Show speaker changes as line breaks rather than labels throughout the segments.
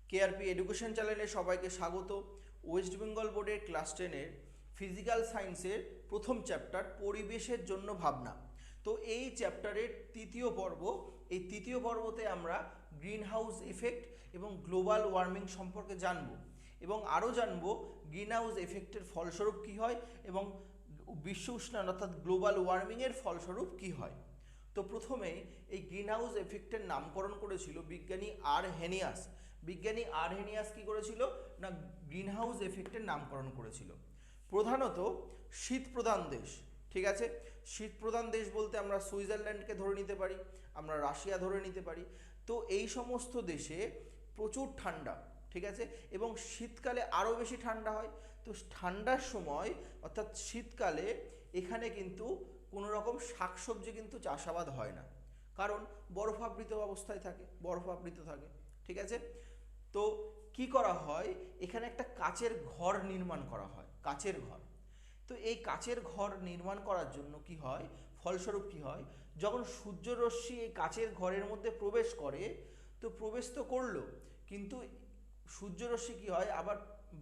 কেআরপি education চ্যানেলে সবাইকে স্বাগত। ওয়েস্ট বেঙ্গল বোর্ডের ক্লাস 10-এর ফিজিক্যাল সায়েন্সের প্রথম চ্যাপ্টার পরিবেশের জন্য ভাবনা। তো এই চ্যাপ্টারের তৃতীয় পর্ব। এই তৃতীয় পর্বতে আমরা গ্রিন হাউস ইফেক্ট এবং গ্লোবাল ওয়ার্মিং সম্পর্কে জানব এবং আরও জানব গ্রিন হাউস ইফেক্টের ফলস্বরূপ কী হয় এবং বিশ্ব উষ্ণায়ন অর্থাৎ গ্লোবাল ওয়ার্মিংয়ের ফলস্বরূপ কী হয়। তো প্রথমে এই গ্রিন হাউস এফেক্টের নামকরণ করেছিল বিজ্ঞানী আর হেনিয়াস। বিজ্ঞানী আর হেনিয়াস কী করেছিল না গ্রিন হাউস এফেক্টের নামকরণ করেছিল। প্রধানত শীত প্রধান দেশ, ঠিক আছে, শীত প্রধান দেশ বলতে আমরা সুইজারল্যান্ডকে ধরে নিতে পারি, আমরা রাশিয়া ধরে নিতে পারি। তো এই সমস্ত দেশে প্রচুর ঠান্ডা, ঠিক আছে, এবং শীতকালে আরও বেশি ঠান্ডা হয়। তো ঠান্ডার সময় অর্থাৎ শীতকালে এখানে কিন্তু কোনো রকম শাকসবজি কিন্তু চাষাবাদ হয় না, কারণ বরফাবৃত অবস্থায় থাকে, বরফাবৃত থাকে, ঠিক আছে। তো কি করা হয়, এখানে একটা কাচের ঘর নির্মাণ করা হয়, কাচের ঘর। তো এই কাচের ঘর নির্মাণ করার জন্য কি হয়, ফলস্বরূপ কি হয়, যখন সূর্যরশ্মি এই কাচের ঘরের মধ্যে প্রবেশ করে, তো প্রবেশ তো করলো, কিন্তু সূর্যরশ্মি কি হয় আবার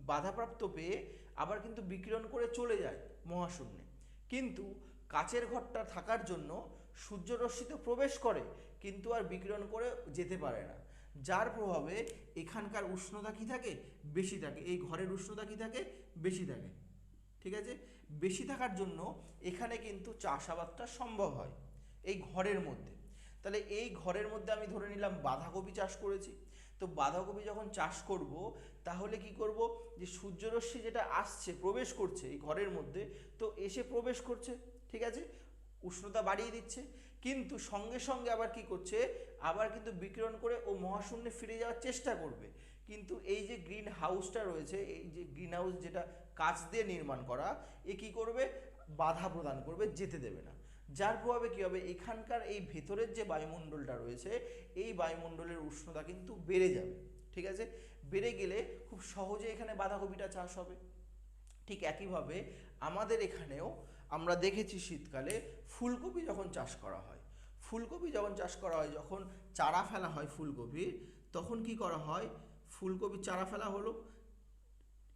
বাধাপ্রাপ্ত পেয়ে আবার কিন্তু বিকিরণ করে চলে যায় মহাশূন্যে। কিন্তু কাচের ঘরটা থাকার জন্য সূর্যরশ্মিতে প্রবেশ করে কিন্তু আর বিকিরণ করে যেতে পারে না, যার প্রভাবে এখানকার উষ্ণতা কী থাকে, বেশি থাকে, এই ঘরের উষ্ণতা কী থাকে, বেশি থাকে, ঠিক আছে। বেশি থাকার জন্য এখানে কিন্তু চাষাবাদটা সম্ভব হয় এই ঘরের মধ্যে। তাহলে এই ঘরের মধ্যে আমি ধরে নিলাম বাঁধাকপি চাষ করেছি। তো বাঁধাকপি যখন চাষ করব তাহলে কি করব, যে সূর্যরশ্মি যেটা আসছে প্রবেশ করছে এই ঘরের মধ্যে, তো এসে প্রবেশ করছে, ঠিক আছে, উষ্ণতা বাড়িয়ে দিচ্ছে, কিন্তু সঙ্গে সঙ্গে আবার কি করছে, আবার কিন্তু বিকিরণ করে ও মহাশূন্যে ফিরে যাওয়ার চেষ্টা করবে। কিন্তু এই যে গ্রিন হাউসটা রয়েছে, এই যে গ্রিন হাউস যেটা কাঁচ দিয়ে নির্মাণ করা, এ কি করবে, বাধা প্রদান করবে, যেতে দেবে না। যার প্রভাবে কী হবে, এখানকার এই ভেতরের যে বায়ুমণ্ডলটা রয়েছে এই বায়ুমণ্ডলের উষ্ণতা কিন্তু বেড়ে যাবে, ঠিক আছে। বেড়ে গেলে খুব সহজে এখানে বাঁধাকপিটা চাষ হবে। ঠিক একইভাবে আমাদের এখানেও আমরা দেখেছি শীতকালে ফুলকপি যখন চাষ করা হয়, ফুলকপি যখন চাষ করা হয়, যখন চারা ফেলা হয় ফুলকপির, তখন কি করা হয়, ফুলকপির চারা ফেলা হলো,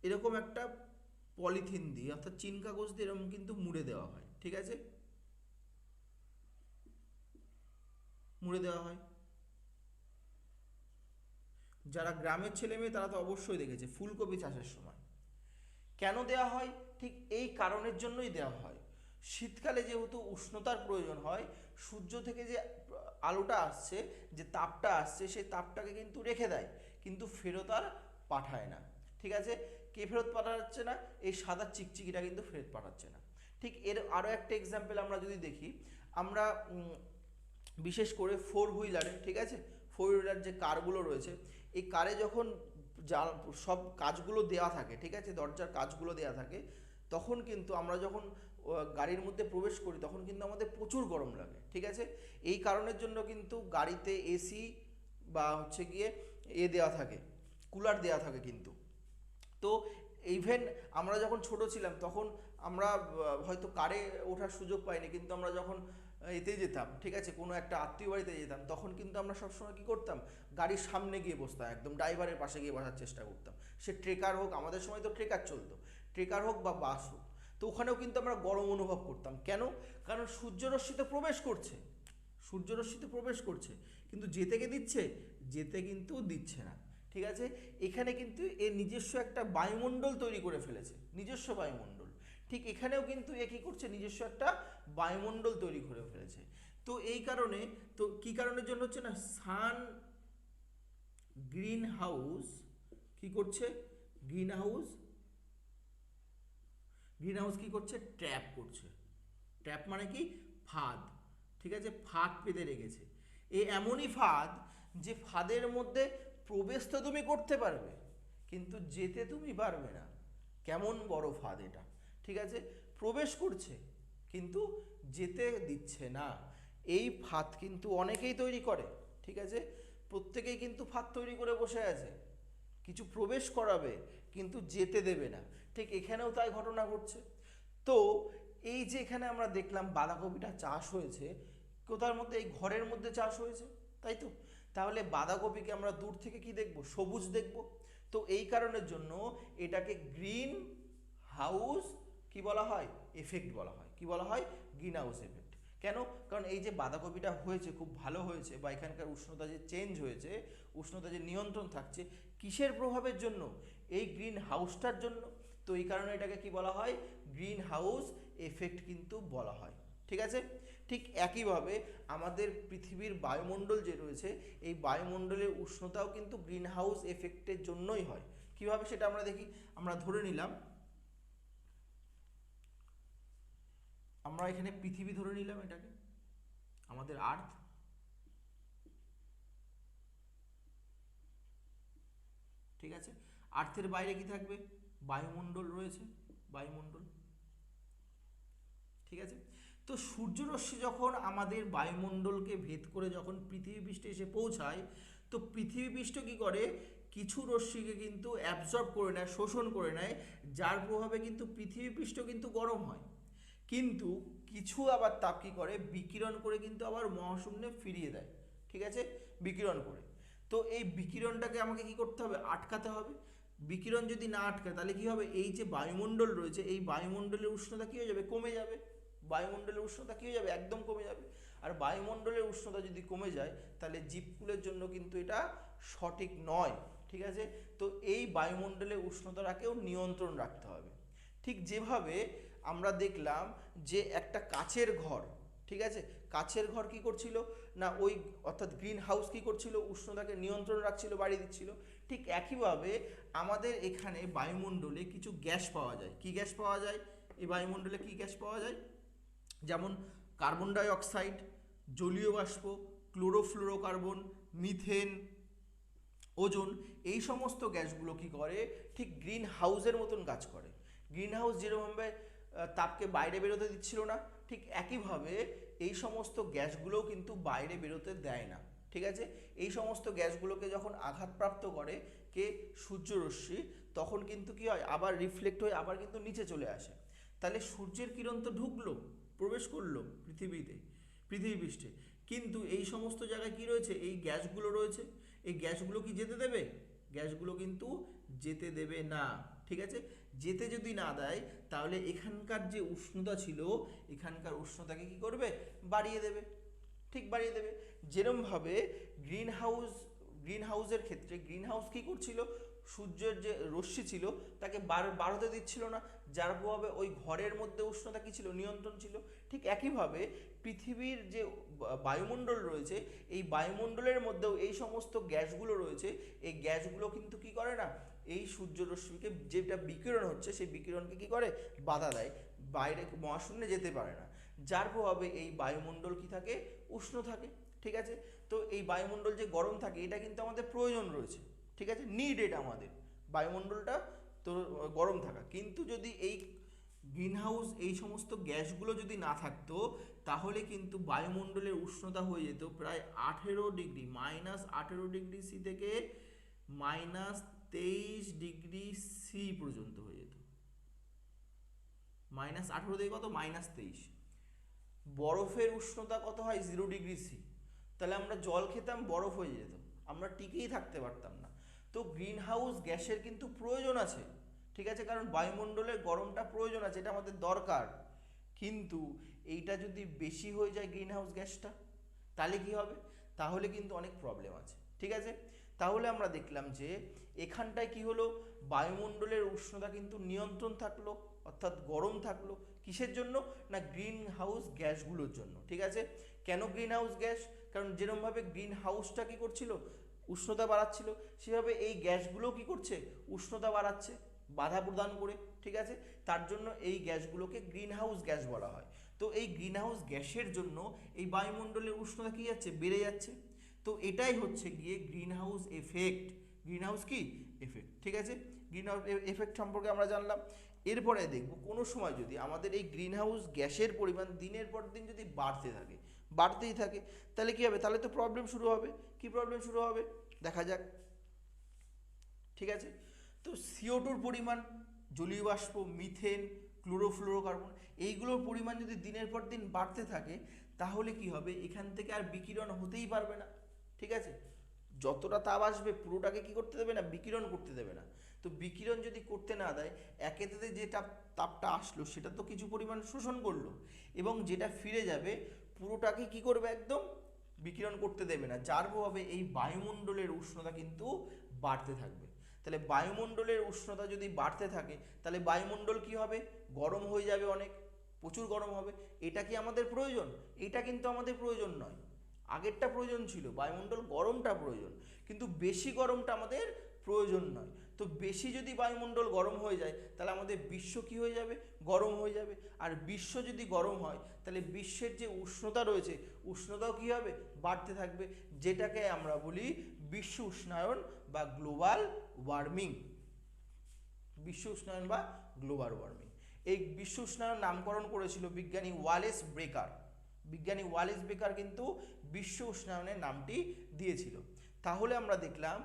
এরকম একটা পলিথিন দিয়ে অর্থাৎ চিন কাগজ দিয়ে এরকম কিন্তু মুড়ে দেওয়া হয়, ঠিক আছে, মুড়ে দেওয়া হয়। যারা গ্রামের ছেলে মেয়ে তারা তো অবশ্যই দেখেছে ফুলকপি চাষের সময় কেন দেওয়া হয়, ঠিক এই কারণের জন্যই দেওয়া হয়। শীতকালে যেহেতু উষ্ণতার প্রয়োজন হয়, সূর্য থেকে যে আলোটা আসছে, যে তাপটা আসছে, সেই তাপটাকে কিন্তু রেখে দেয়, কিন্তু ফেরত আর পাঠায় না, ঠিক আছে। কে ফেরত পাঠাচ্ছে না, এই সাদা চিকচিকিটা কিন্তু ফেরত পাঠাচ্ছে না। ঠিক এর আরও একটা এক্সাম্পল আমরা যদি দেখি, আমরা বিশেষ করে ফোর হুইলারে, ঠিক আছে, ফোর হুইলার যে কারগুলো রয়েছে, এই কারে যখন সব কাজগুলো দেওয়া থাকে, ঠিক আছে, দরজার কাজগুলো দেওয়া থাকে, তখন কিন্তু আমরা যখন গাড়ির মধ্যে প্রবেশ করি তখন কিন্তু আমাদের প্রচুর গরম লাগে, ঠিক আছে। এই কারণের জন্য কিন্তু গাড়িতে এসি বা হচ্ছে গিয়ে দেওয়া থাকে, কুলার দেওয়া থাকে কিন্তু। তো ইভেন আমরা যখন ছোট ছিলাম তখন আমরা হয়তো কারে ওঠার সুযোগ পাইনি, কিন্তু আমরা যখন এতে যেতাম, ঠিক আছে, কোনো একটা আত্মীয় বাড়িতে যেতাম, তখন কিন্তু আমরা সবসময় কী করতাম, গাড়ির সামনে গিয়ে বসতাম, একদম ড্রাইভারের পাশে গিয়ে বসার চেষ্টা করতাম। সে ট্রেকার হোক, আমাদের সময় তো ট্রেকার চলতো, ট্রেকার হোক বা বাস হোক, তো ওখানেও কিন্তু আমরা গরম অনুভব করতাম। কেন, কারণ সূর্যরশ্মিতে প্রবেশ করছে, সূর্যরশ্মিতে প্রবেশ করছে, কিন্তু যেতে কে দিচ্ছে, যেতে কিন্তু দিচ্ছে না, ঠিক আছে। এখানে কিন্তু এর নিজস্ব একটা বায়ুমণ্ডল তৈরি করে ফেলেছে, নিজস্ব বায়ুমণ্ডল। ঠিক এখানেও কিন্তু এ কী করছে, নিজস্ব একটা বায়ুমণ্ডল তৈরি করে ফেলেছে। তো এই কারণে, তো কী কারণের জন্য হচ্ছে না, সান গ্রিন হাউস কী করছে, গ্রিন হাউস, গ্রিন হাউস কী করছে, ট্র্যাপ করছে। ট্র্যাপ মানে কি, ফাঁদ, ঠিক আছে, ফাঁদ পেতে রেখেছে। এ এমনই ফাঁদ যে ফাঁদের মধ্যে প্রবেশ তো তুমি করতে পারবে কিন্তু যেতে তুমি পারবে না। কেমন বড় ফাঁদ এটা, ঠিক আছে, প্রবেশ করছে কিন্তু যেতে দিচ্ছে না। এই ফাঁদ কিন্তু অনেকেই তৈরি করে, ঠিক আছে, প্রত্যেকেই কিন্তু ফাঁদ তৈরি করে বসে আছে, কিছু প্রবেশ করাবে কিন্তু যেতে দেবে না। ঠিক এখানেও তাই ঘটনা ঘটছে। তো এই যে এখানে আমরা দেখলাম বাঁধাকপিটা চাষ হয়েছে কোথার মধ্যে, এই ঘরের মধ্যে চাষ হয়েছে, তাই তো। তাহলে বাঁধাকপিকে আমরা দূর থেকে কি দেখব? সবুজ দেখব। তো এই কারণের জন্য এটাকে গ্রিন হাউস কি বলা হয়? এফেক্ট বলা হয়। কি বলা হয়? Green house effect. কেন? কারণ এই যে বাঁধাকপিটা হয়েছে খুব ভালো হয়েছে, বা এখানকার উষ্ণতা যে চেঞ্জ হয়েছে, উষ্ণতা যে নিয়ন্ত্রণ থাকছে, কিসের প্রভাবের জন্য? এই গ্রিন হাউসটার জন্য। তো এই কারণে এটাকে কি বলা হয়? গ্রিন হাউস এফেক্ট কিন্তু বলা হয়। ঠিক আছে? ঠিক একইভাবে আমাদের পৃথিবীর বায়ুমণ্ডল যে রয়েছে, এই বায়ুমণ্ডলের উষ্ণতাও কিন্তু গ্রিন হাউস এফেক্টের জন্যই হয়। কিভাবে সেটা আমরা দেখি। আমরা ধরে নিলাম, আমরা এখানে পৃথিবী ধরে নিলাম, এটাকে আমাদের আর্থ। ঠিক আছে? আর্থের বাইরে কি থাকবে? বায়ুমণ্ডল রয়েছে, বায়ুমণ্ডল। ঠিক আছে? তো সূর্যরশ্মি যখন আমাদের বায়ুমণ্ডলকে ভেদ করে যখন পৃথিবী পৃষ্ঠে এসে পৌঁছায়, তো পৃথিবী পৃষ্ঠ কি করে? কিছু রশ্মিকে কিন্তু অ্যাবজর্ব করে নেয়, শোষণ করে নেয়, যার প্রভাবে কিন্তু পৃথিবী পৃষ্ঠ কিন্তু গরম হয়। কিন্তু কিছু আবার তাপ কি করে? বিকিরণ করে কিন্তু আবার মহাশূন্যে ফিরিয়ে দেয়। ঠিক আছে? বিকিরণ করে। তো এই বিকিরণটাকে আমাকে কি করতে হবে? আটকাতে হবে। বিকিরণ যদি না আটকায় তাহলে কি হবে? এই যে বায়ুমণ্ডল রয়েছে, এই বায়ুমণ্ডলের উষ্ণতা কি হয়ে যাবে? কমে যাবে। বায়ুমণ্ডলের উষ্ণতা কি হয়ে যাবে? একদম কমে যাবে। আর বায়ুমণ্ডলের উষ্ণতা যদি কমে যায়, তাহলে জীবকুলের জন্য কিন্তু এটা সঠিক নয়। ঠিক আছে? তো এই বায়ুমণ্ডলের উষ্ণতাটাকেও নিয়ন্ত্রণ রাখতে হবে। ঠিক যেভাবে আমরা দেখলাম যে একটা কাচের ঘর, ঠিক আছে, কাচের ঘর কি করছিল না, ওই অর্থাৎ গ্রিন হাউস কি করছিল? উষ্ণতাকে নিয়ন্ত্রণ রাখছিল, বাড়িয়ে দিচ্ছিল। ঠিক একইভাবে আমাদের এখানে বায়ুমণ্ডলে কিছু গ্যাস পাওয়া যায়। কি গ্যাস পাওয়া যায়? এই বায়ুমণ্ডলে কি গ্যাস পাওয়া যায়? যেমন কার্বন ডাই অক্সাইড, জলীয় বাষ্প, ক্লোরোফ্লোরোকার্বন, মিথেন, ওজোন। এই সমস্ত গ্যাসগুলো কি করে? ঠিক গ্রিন হাউসের মতন কাজ করে। গ্রিন হাউস যেরকমভাবে তাপকে বাইরে বেরোতে দিচ্ছিল না, ঠিক একইভাবে এই সমস্ত গ্যাসগুলোও কিন্তু বাইরে বেরোতে দেয় না। ঠিক আছে? এই সমস্ত গ্যাসগুলোকে যখন আঘাতপ্রাপ্ত করে কে? সূর্যরশ্মি, তখন কিন্তু কি হয়? আবার রিফ্লেক্ট হয়ে আবার কিন্তু নিচে চলে আসে। তাহলে সূর্যের কিরণ তো ঢুকলো, প্রবেশ করলো পৃথিবীতে, পৃথিবী পৃষ্ঠে, কিন্তু এই সমস্ত জায়গায় কি রয়েছে? এই গ্যাসগুলো রয়েছে। এই গ্যাসগুলো কি যেতে দেবে? গ্যাসগুলো কিন্তু যেতে দেবে না। ঠিক আছে? যেতে যদি না দেয়, তাহলে এখানকার যে উষ্ণতা ছিল, এখানকার উষ্ণতাকে কি করবে? বাড়িয়ে দেবে। ঠিক বাড়িয়ে দেবে। যেরমভাবে গ্রিন হাউসের ক্ষেত্রে গ্রিন হাউস কী করছিল? সূর্যের যে রশ্মি ছিল তাকে বাড়তে দিচ্ছিল না, যার প্রভাবে ওই ঘরের মধ্যে উষ্ণতা কী ছিল? নিয়ন্ত্রণ ছিল। ঠিক একইভাবে পৃথিবীর যে বায়ুমণ্ডল রয়েছে, এই বায়ুমণ্ডলের মধ্যেও এই সমস্ত গ্যাসগুলো রয়েছে। এই গ্যাসগুলো কিন্তু কি করে না? এই সূর্যরশ্মিকে যেটা বিকিরণ হচ্ছে, সেই বিকিরণকে কি করে? বাধা দেয়, বাইরে মহাশূন্যে যেতে পারে না, যার প্রভাবে এই বায়ুমণ্ডল কি থাকে? উষ্ণ থাকে। ঠিক আছে? তো এই বায়ুমণ্ডল যে গরম থাকে, এটা কিন্তু আমাদের প্রয়োজন রয়েছে। ঠিক আছে? নিড এটা আমাদের, বায়ুমণ্ডলটা তো গরম থাকা। কিন্তু যদি এই গ্রিন হাউস, এই সমস্ত গ্যাসগুলো যদি না থাকতো, তাহলে কিন্তু বায়ুমণ্ডলের উষ্ণতা হয়ে যেত প্রায় 18 ডিগ্রি, -18 ডিগ্রি সি থেকে -23 ডিগ্রি সি পর্যন্ত হয়ে যেত। -18 থেকে কত? -23। বরফের উষ্ণতা কত হয়? 0 ডিগ্রি সি। তাহলে আমরা জল খেতাম, বরফ হয়ে যেত, আমরা টিকেই থাকতে পারতাম না। তো গ্রিন হাউস গ্যাসের কিন্তু প্রয়োজন আছে। ঠিক আছে? কারণ বায়ুমণ্ডলের গরমটা প্রয়োজন আছে, এটা আমাদের দরকার। কিন্তু এইটা যদি বেশি হয়ে যায় গ্রিন হাউস গ্যাসটা, তাহলে কি হবে? তাহলে কিন্তু অনেক প্রবলেম আছে। ঠিক আছে? তাহলে আমরা দেখলাম যে এখানটায় কি হলো? বায়ুমণ্ডলের উষ্ণতা কিন্তু নিয়ন্ত্রণ থাকলো, অর্থাৎ গরম থাকলো। কিসের জন্য? না গ্রিন হাউস গ্যাসগুলোর জন্য। ঠিক আছে? কেন গ্রিন হাউস গ্যাস? কারণ যেরকমভাবে গ্রিন হাউসটা কী করছিল? উষ্ণতা বাড়াচ্ছিল, সেভাবে এই গ্যাসগুলো কি করছে? উষ্ণতা বাড়াচ্ছে, বাধা প্রদান করে। ঠিক আছে? তার জন্য এই গ্যাসগুলোকে গ্রিন হাউস গ্যাস বলা হয়। তো এই গ্রিন হাউস গ্যাসের জন্য এই বায়ুমণ্ডলের উষ্ণতা কী যাচ্ছে? বেড়ে যাচ্ছে। তো এটাই হচ্ছে গিয়ে green house effect. Green house কি? এফেক্ট। ঠিক আছে? গ্রিন হাউস এফেক্ট সম্পর্কে আমরা জানলাম। এরপরে দেখব কোনো সময় যদি আমাদের এই গ্রিন হাউস গ্যাসের পরিমাণ দিনের পর দিন যদি বাড়তেই থাকে, তাহলে কী হবে? তাহলে তো প্রবলেম শুরু হবে। কি প্রবলেম শুরু হবে? দেখা যাক। ঠিক আছে? তো CO2-র পরিমাণ, জলীয় বাষ্প, মিথেন, ক্লোরোফ্লোরোকার্বন, এইগুলোর পরিমাণ যদি দিনের পর দিন বাড়তে থাকে, তাহলে কি হবে? এখান থেকে আর বিকিরণ হতেই পারবে না। ঠিক আছে? যতটা তাপ আসবে পুরোটাকে কি করতে দেবে না, বিকিরণ করতে দেবে না। তো বিকিরণ যদি করতে না দেয়, একেতে যে তাপটা আসলো সেটা তো কিছু পরিমাণ শোষণ করলো, এবং যেটা ফিরে যাবে পুরোটাকে কি করবে, একদম বিকিরণ করতে দেবে না, যার প্রভাবে এই বায়ুমণ্ডলের উষ্ণতা কিন্তু বাড়তে থাকবে। তাহলে বায়ুমণ্ডলের উষ্ণতা যদি বাড়তে থাকে, তাহলে বায়ুমণ্ডল কি হবে, গরম হয়ে যাবে, অনেক প্রচুর গরম হবে। এটা কি আমাদের প্রয়োজন? এটা কিন্তু আমাদের প্রয়োজন নয়। আগেরটা প্রয়োজন ছিল, বায়ুমণ্ডল গরমটা প্রয়োজন, কিন্তু বেশি গরমটা আমাদের প্রয়োজন নয়। তো বেশি যদি বায়ুমণ্ডল গরম হয়ে যায়, তাহলে আমাদের বিশ্ব কি হয়ে যাবে, গরম হয়ে যাবে। আর বিশ্ব যদি গরম হয়, তাহলে বিশ্বের যে উষ্ণতা রয়েছে, উষ্ণতাও কী হবে, বাড়তে থাকবে, যেটাকে আমরা বলি বিশ্ব উষ্ণায়ন বা গ্লোবাল ওয়ার্মিং। বিশ্ব উষ্ণায়ন বা গ্লোবাল ওয়ার্মিং, এই বিশ্ব উষ্ণায়ন নামকরণ করেছিল বিজ্ঞানী ওয়ালেস ব্রেকার। বিজ্ঞানী ওয়ালেস ব্রেকার কিন্তু বিশ্ব উষ্ণায়নের নামটি দিয়েছিল। তাহলে আমরা দেখলাম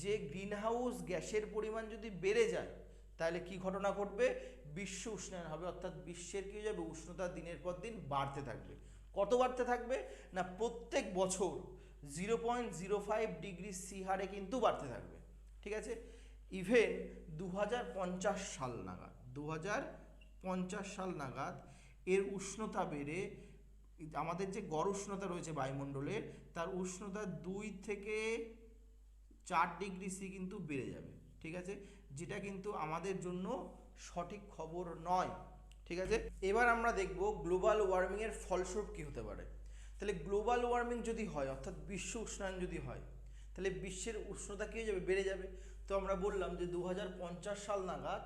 যে গ্রিনহাউস গ্যাসের পরিমাণ যদি বেড়ে যায়, তাহলে কি ঘটনা ঘটবে, বিশ্ব উষ্ণায়ন হবে, অর্থাৎ বিশ্বের কি হয়ে যাবে, উষ্ণতা দিনের পর দিন বাড়তে থাকবে। কত বাড়তে থাকবে না, প্রত্যেক বছর 0.05 ডিগ্রি সি হারে কিন্তু বাড়তে থাকবে। ঠিক আছে, ইভেন 2050 সাল নাগাদ, 2050 সাল নাগাদ এর উষ্ণতা বেড়ে আমাদের যে গড় উষ্ণতা রয়েছে বায়ুমণ্ডলের, তার উষ্ণতা 2 থেকে 4 ডিগ্রি সি কিন্তু বেড়ে যাবে। ঠিক আছে, যেটা কিন্তু আমাদের জন্য সঠিক খবর নয়। ঠিক আছে, এবার আমরা দেখব গ্লোবাল ওয়ার্মিংয়ের ফলস্বরূপ কী হতে পারে। তাহলে গ্লোবাল ওয়ার্মিং যদি হয়, অর্থাৎ বিশ্ব উষ্ণায়ন যদি হয়, তাহলে বিশ্বের উষ্ণতা কী হয়ে যাবে, বেড়ে যাবে। তো আমরা বললাম যে 2050 সাল নাগাদ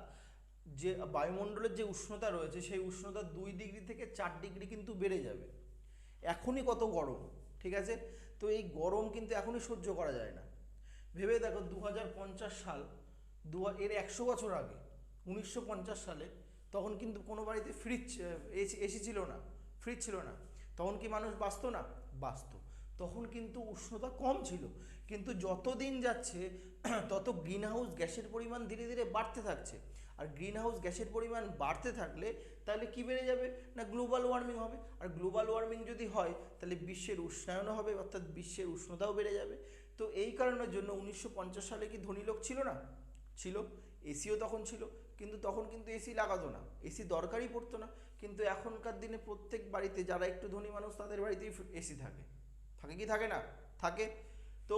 যে বায়ুমণ্ডলের যে উষ্ণতা রয়েছে, সেই উষ্ণতা 2 ডিগ্রি থেকে 4 ডিগ্রি কিন্তু বেড়ে যাবে। এখনই কত গরম, ঠিক আছে, তো এই গরম কিন্তু এখনই সহ্য করা যায় না। ভেবে দেখো 2050 সাল, এর 100 বছর আগে 1950 সালে, তখন কিন্তু কোনো বাড়িতে এসি ছিল না, ফ্রিজ ছিল না, তখন কি মানুষ বাঁচত না, বাঁচত। তখন কিন্তু উষ্ণতা কম ছিল, কিন্তু যত দিন যাচ্ছে তত গ্রিনহাউস গ্যাসের পরিমাণ ধীরে ধীরে বাড়তে থাকছে। আর গ্রিনহাউস গ্যাসের পরিমাণ বাড়তে থাকলে তাহলে কি বেড়ে যাবে না, গ্লোবাল ওয়ার্মিং হবে। আর গ্লোবাল ওয়ার্মিং যদি হয়, তাহলে বিশ্বের উষ্ণায়নও হবে, অর্থাৎ বিশ্বের উষ্ণতাও বেড়ে যাবে। তো এই কারণের জন্য 1950 সালে কি ধনী লোক ছিল না, ছিল, এসিও তখন ছিল, কিন্তু তখন কিন্তু এসি লাগাতো না, এসি দরকারই পড়তো না। কিন্তু এখনকার দিনে প্রত্যেক বাড়িতে যারা একটু ধনী মানুষ, তাদের বাড়িতেই এসি থাকে, থাকে কি থাকে না, থাকে। তো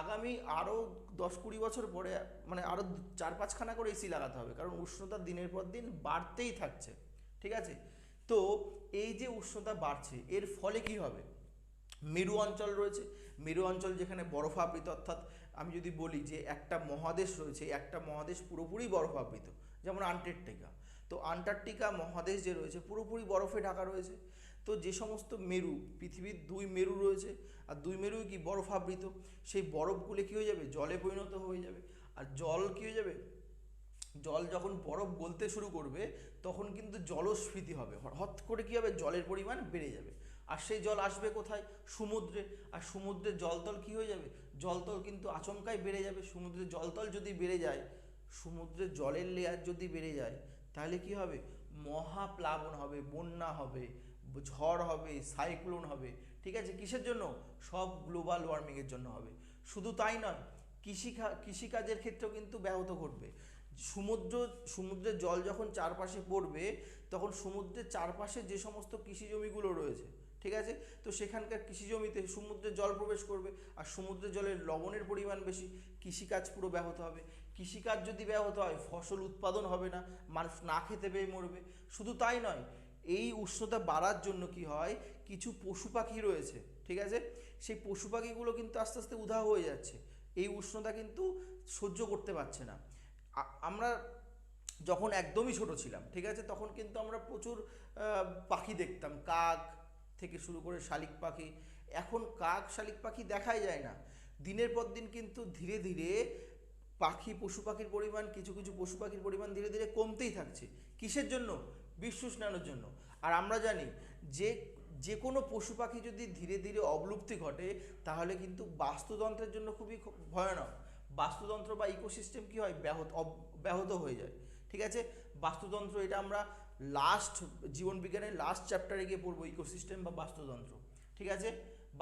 আগামী আরও 10-20 বছর পরে মানে আরও 4-5খানা করে এসি লাগাতে হবে, কারণ উষ্ণতা দিনের পর দিন বাড়তেই থাকছে। ঠিক আছে, তো এই যে উষ্ণতা বাড়ছে, এর ফলে কি হবে, মেরু অঞ্চল রয়েছে, মেরু অঞ্চল যেখানে বরফাবৃত, অর্থাৎ আমি যদি বলি যে একটা মহাদেশ রয়েছে, একটা মহাদেশ পুরোপুরি বরফাবৃত, যেমন আন্টার্কটিকা। তো আন্টার্কটিকা মহাদেশ যে রয়েছে পুরোপুরি বরফে ঢাকা রয়েছে। তো যে সমস্ত মেরু, পৃথিবীর 2 মেরু রয়েছে, আর 2 মেরুই কি বরফাবৃত, সেই বরফগুলো কী হয়ে যাবে, জলে পরিণত হয়ে যাবে। আর জল কী হয়ে যাবে, জল যখন বরফ গলতে শুরু করবে, তখন কিন্তু জলস্ফীতি হবে, হঠাৎ করে কী হবে, জলের পরিমাণ বেড়ে যাবে। আর সেই জল আসবে কোথায়, সমুদ্রে। আর সমুদ্রের জলতল কী হয়ে যাবে, জলতল কিন্তু আচমকাই বেড়ে যাবে। সমুদ্রের জলতল যদি বেড়ে যায়, সমুদ্রের জলের লেয়ার যদি বেড়ে যায়, তাহলে কি হবে, মহাপ্লাবন হবে, বন্যা হবে, ঝড় হবে, সাইক্লোন হবে। ঠিক আছে, কিসের জন্য, সব গ্লোবাল ওয়ার্মিংয়ের জন্য হবে। শুধু তাই নয়, কৃষিকাজের ক্ষেত্রেও কিন্তু ব্যাহত ঘটবে। সমুদ্রের জল যখন চারপাশে পড়বে, তখন সমুদ্রের চারপাশে যে সমস্ত কৃষি জমিগুলো রয়েছে, ঠিক আছে, তো সেখানকার কৃষি জমিতে সমুদ্রের জল প্রবেশ করবে, আর সমুদ্রের জলের লবণের পরিমাণ বেশি, কৃষিকাজ পুরো ব্যাহত হবে। কৃষিকাজ যদি ব্যাহত হয়, ফসল উৎপাদন হবে না, মানুষ না খেতে পেয়ে মরবে। শুধু তাই নয়, এই উষ্ণতা বাড়ার জন্য কি হয়, কিছু পশু পাখি রয়েছে, ঠিক আছে, সেই পশু পাখিগুলো কিন্তু আস্তে আস্তে উধাও হয়ে যাচ্ছে, এই উষ্ণতা কিন্তু সহ্য করতে পারছে না। আমরা যখন একদমই ছোট ছিলাম, ঠিক আছে, তখন কিন্তু আমরা প্রচুর পাখি দেখতাম, কাক থেকে শুরু করে শালিক পাখি। এখন কাক শালিক পাখি দেখাই যায় না। দিনের পর দিন কিন্তু ধীরে ধীরে পশু পাখির পরিমাণ, কিছু কিছু পশু পাখির পরিমাণ ধীরে ধীরে কমতেই থাকছে। কিসের জন্য, বিশ্ব উষ্ণায়নের জন্য। আর আমরা জানি যে যে কোনো পশু পাখি যদি ধীরে ধীরে অবলুপ্তি ঘটে, তাহলে কিন্তু বাস্তুতন্ত্রের জন্য খুবই ভয়ানক। বাস্তুতন্ত্র বা ইকোসিস্টেম কী হয়, ব্যাহত হয়ে যায়। ঠিক আছে, বাস্তুতন্ত্র, এটা আমরা জীবন বিজ্ঞানের লাস্ট চ্যাপ্টারে গিয়ে পড়বো, ইকোসিস্টেম বা বাস্তুতন্ত্র। ঠিক আছে,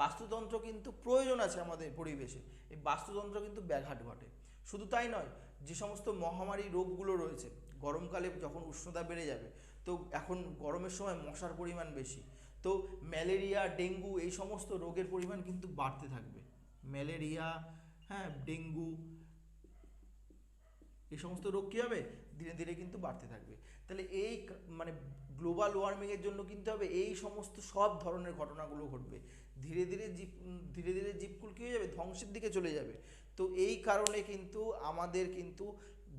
বাস্তুতন্ত্র কিন্তু প্রয়োজন আছে আমাদের পরিবেশে, এই বাস্তুতন্ত্র কিন্তু ব্যাঘাত ঘটে। শুধু তাই নয়, যে সমস্ত মহামারী রোগগুলো রয়েছে, গরমকালে যখন উষ্ণতা বেড়ে যাবে, তো এখন গরমের সময় মশার পরিমাণ বেশি, তো ম্যালেরিয়া, ডেঙ্গু এই সমস্ত রোগের পরিমাণ কিন্তু বাড়তে থাকবে। ম্যালেরিয়া, হ্যাঁ, ডেঙ্গু, এই সমস্ত রোগ কী হবে, ধীরে ধীরে কিন্তু বাড়তে থাকবে। তাহলে এই মানে গ্লোবাল ওয়ার্মিংয়ের জন্য কিন্তু হবে এই সমস্ত সব ধরনের ঘটনাগুলো ঘটবে। ধীরে ধীরে জীবকুল কী হয়ে যাবে, ধ্বংসের দিকে চলে যাবে। তো এই কারণে কিন্তু আমাদের কিন্তু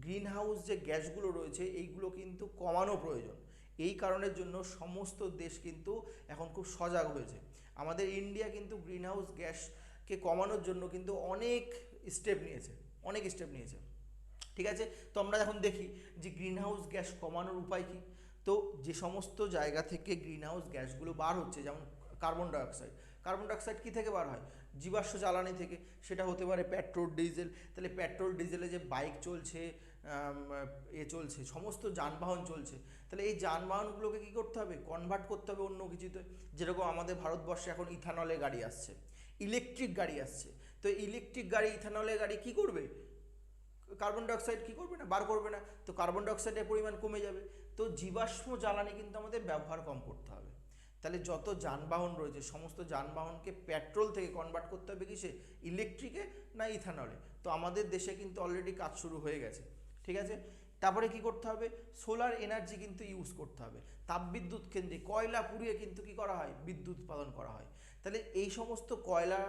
গ্রিন হাউস যে গ্যাসগুলো রয়েছে এইগুলো কিন্তু কমানো প্রয়োজন। এই কারণের জন্য সমস্ত দেশ কিন্তু এখন খুব সজাগ হয়েছে। আমাদের ইন্ডিয়া কিন্তু গ্রিন হাউস গ্যাসকে কমানোর জন্য কিন্তু অনেক স্টেপ নিয়েছে। ঠিক আছে, তো আমরা এখন দেখি যে গ্রিন হাউস গ্যাস কমানোর উপায় কী। তো যে সমস্ত জায়গা থেকে গ্রিন হাউস গ্যাসগুলো বার হচ্ছে, যেমন কার্বন ডাইঅক্সাইড কী থেকে বার হয়, জীবাশ্ম জ্বালানি থেকে। সেটা হতে পারে পেট্রোল, ডিজেল। তাহলে পেট্রোল ডিজেলে যে বাইক চলছে, চলছে, সমস্ত যানবাহন চলছে, তাহলে এই যানবাহনগুলোকে কী করতে হবে, কনভার্ট করতে হবে অন্য কিছুতে। যেরকম আমাদের ভারতবর্ষে এখন ইথানলের গাড়ি আসছে, ইলেকট্রিক গাড়ি আসছে। তো ইলেকট্রিক গাড়ি, ইথানলের গাড়ি কী করবে, কার্বন ডাইঅক্সাইড কী করবে না, বার করবে না। তো কার্বন ডাইঅক্সাইডের পরিমাণ কমে যাবে। তো জীবাশ্ম জ্বালানি কিন্তু আমাদের ব্যবহার কম করতে হবে। তাহলে যত যানবাহন রয়েছে সমস্ত যানবাহনকে পেট্রোল থেকে কনভার্ট করতে হবে কিসে, ইলেকট্রিকে না ইথানলে। তো আমাদের দেশে কিন্তু অলরেডি কাজ শুরু হয়ে গেছে। ঠিক আছে, তারপরে কি করতে হবে, সোলার এনার্জি কিন্তু ইউজ করতে হবে। তাপবিদ্যুৎ কেন্দ্রে কয়লা পুড়িয়ে কিন্তু কি করা হয়, বিদ্যুৎ উৎপাদন করা হয়। তাহলে এই সমস্ত কয়লা,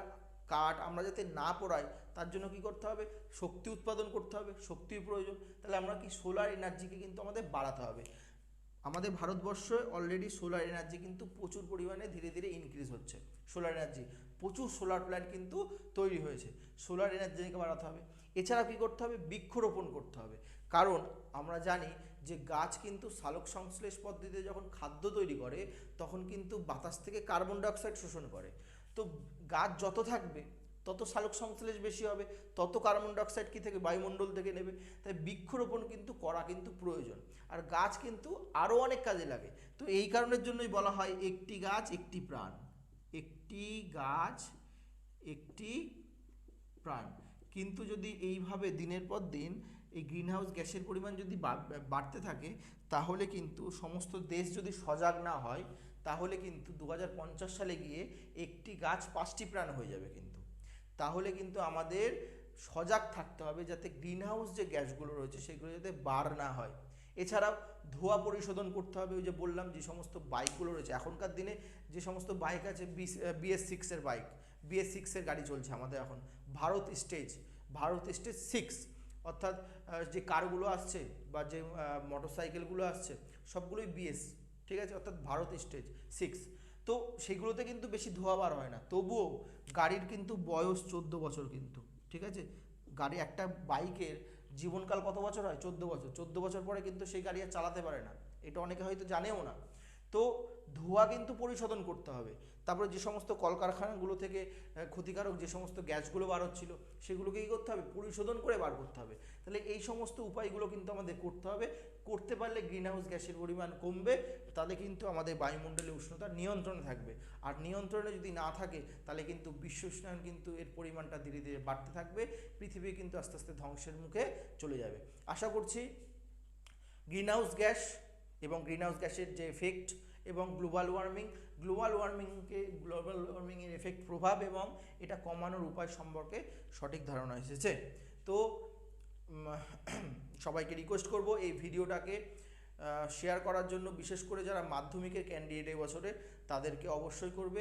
কাঠ আমরা যাতে না পোড়াই তার জন্য কি করতে হবে, শক্তি উৎপাদন করতে হবে, শক্তির প্রয়োজন। তাহলে আমরা কি সোলার এনার্জিকে কিন্তু আমাদের বাড়াতে হবে। আমাদের ভারতবর্ষে অলরেডি সোলার এনার্জি কিন্তু প্রচুর পরিমাণে ধীরে ধীরে ইনক্রিজ হচ্ছে। সোলার এনার্জি, প্রচুর সোলার প্ল্যান্ট কিন্তু তৈরি হয়েছে। সোলার এনার্জিকে বাড়াতে হবে। এছাড়া কী করতে হবে, বৃক্ষরোপণ করতে হবে। কারণ আমরা জানি যে গাছ কিন্তু সালোক সংশ্লেষ পদ্ধতিতে যখন খাদ্য তৈরি করে তখন কিন্তু বাতাস থেকে কার্বন ডাইঅক্সাইড শোষণ করে। তো গাছ যত থাকবে তত সালোক সংশ্লেষ বেশি হবে, তত কার্বন ডাইঅক্সাইড কী থেকে, বায়ুমণ্ডল থেকে নেবে। তাই বৃক্ষরোপণ কিন্তু করা কিন্তু প্রয়োজন। আর গাছ কিন্তু আরও অনেক কাজে লাগে। তো এই কারণের জন্যই বলা হয় একটি গাছ একটি প্রাণ, একটি গাছ একটি প্রাণ। কিন্তু যদি এইভাবে দিনের পর দিন এই গ্রিনহাউস গ্যাসের পরিমাণ যদি বাড়তে থাকে, তাহলে কিন্তু সমস্ত দেশ যদি সজাগ না হয়, তাহলে কিন্তু 2050 সালে গিয়ে একটি গাছ 5টি প্রাণ হয়ে যাবে। কিন্তু তাহলে কিন্তু আমাদের সজাগ থাকতে হবে যাতে গ্রিনহাউস যে গ্যাসগুলো রয়েছে সেগুলো যাতে বার না হয়। এছাড়াও ধোঁয়া পরিশোধন করতে হবে। ওই যে বললাম, যে সমস্ত বাইকগুলো রয়েছে এখনকার দিনে, যে সমস্ত বাইক আছে, BS6-এর বাইক, BS6-এর গাড়ি চলছে আমাদের এখন, ভারত স্টেজ 6, অর্থাৎ যে কারগুলো আসছে বা যে মোটরসাইকেলগুলো আসছে সবগুলোই BS, ঠিক আছে, অর্থাৎ ভারত স্টেজ 6। তো সেগুলোতে কিন্তু বেশি ধোঁয়া বার হয় না, তবুও গাড়ির কিন্তু বয়স 14 বছর কিন্তু, ঠিক আছে। গাড়ি, একটা বাইকের জীবনকাল কত বছর হয়, 14 বছর। 14 বছর পরে কিন্তু সেই গাড়ি আর চালাতে পারে না, এটা অনেকে হয়তো জানেও না। তো ধোঁয়া কিন্তু পরিশোধন করতে হবে। তারপরে যে সমস্ত কলকারখানাগুলো থেকে ক্ষতিকারক যে সমস্ত গ্যাসগুলো বার হচ্ছিল সেগুলোকে কী করতে হবে, পরিশোধন করে বার করতে হবে। তাহলে এই সমস্ত উপায়গুলো কিন্তু আমাদের করতে হবে। করতে পারলে গ্রিনহাউস গ্যাসের পরিমাণ কমবে, তাহলে কিন্তু আমাদের বায়ুমণ্ডলের উষ্ণতা নিয়ন্ত্রণে থাকবে। আর নিয়ন্ত্রণে যদি না থাকে তাহলে কিন্তু বিশ্ব উষ্ণায়ন কিন্তু এর পরিমাণটা ধীরে ধীরে বাড়তে থাকবে, পৃথিবী কিন্তু আস্তে আস্তে ধ্বংসের মুখে চলে যাবে। আশা করছি গ্রিনহাউস গ্যাস এবং গ্রিনহাউস গ্যাসের যে এফেক্ট এবং গ্লোবাল ওয়ার্মিংয়ের এফেক্ট, প্রভাব এবং এটা কমানোর উপায় সম্পর্কে সঠিক ধারণা এসেছে। তো সবাইকে রিকোয়েস্ট করব এই ভিডিওটাকে শেয়ার করার জন্য, বিশেষ করে যারা মাধ্যমিকের ক্যান্ডিডেট এবছরে, তাদেরকে অবশ্যই করবে।